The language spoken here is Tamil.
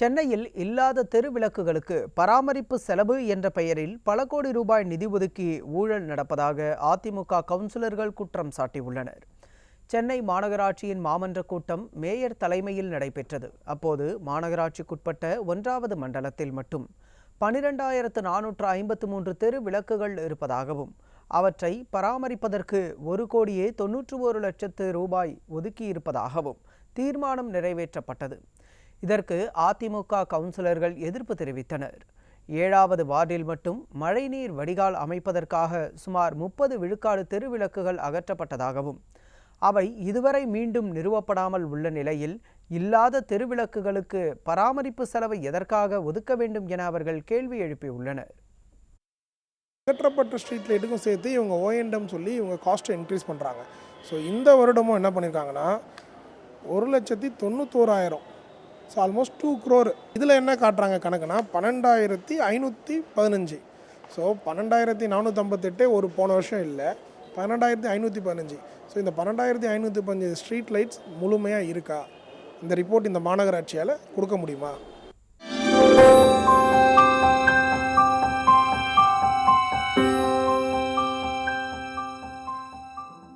சென்னையில் இல்லாத தெருவிளக்குகளுக்கு பராமரிப்பு செலவு என்ற பெயரில் பல கோடி ரூபாய் நிதி ஒதுக்கி ஊழல் நடப்பதாக அதிமுக கவுன்சிலர்கள் குற்றம் சாட்டியுள்ளனர். சென்னை மாநகராட்சியின் மாமன்ற கூட்டம் மேயர் தலைமையில் நடைபெற்றது. அப்போது மாநகராட்சிக்குட்பட்ட 1வது மண்டலத்தில் மட்டும் 12,453 தெரு விளக்குகள் இருப்பதாகவும் அவற்றை பராமரிப்பதற்கு 1,91,00,000 ரூபாய் ஒதுக்கியிருப்பதாகவும் தீர்மானம் நிறைவேற்றப்பட்டது. இதற்கு அதிமுக கவுன்சிலர்கள் எதிர்ப்பு தெரிவித்தனர். 7வது வார்டில் மட்டும் மழைநீர் வடிகால் அமைப்பதற்காக சுமார் 30 விழுக்காடு தெருவிளக்குகள் அகற்றப்பட்டதாகவும் அவை இதுவரை மீண்டும் நிறுவப்படாமல் உள்ள நிலையில் இல்லாத தெருவிளக்குகளுக்கு பராமரிப்பு செலவை எதற்காக ஒதுக்க வேண்டும் என அவர்கள் கேள்வி எழுப்பியுள்ளனர். அகற்றப்பட்ட ஸ்ட்ரீட் லைட்டுக்கும் சேர்த்து இவங்க ஓஎன்டம் சொல்லி இவங்க காஸ்ட்டை இன்க்ரீஸ் பண்ணுறாங்க. ஸோ இந்த வருடமும் என்ன பண்ணியிருக்காங்கன்னா 1,91,000, ஸோ ஆல்மோஸ்ட் 2 crore. இதில் என்ன காட்டுறாங்க கணக்குனா 12,515. ஸோ 12,458 ஒரு போன வருஷம் இல்லை, 12,515. ஸோ இந்த 12,515 ஸ்ட்ரீட் லைட்ஸ் முழுமையாக இருக்கா? இந்த ரிப்போர்ட் இந்த மாநகராட்சியால் கொடுக்க முடியுமா?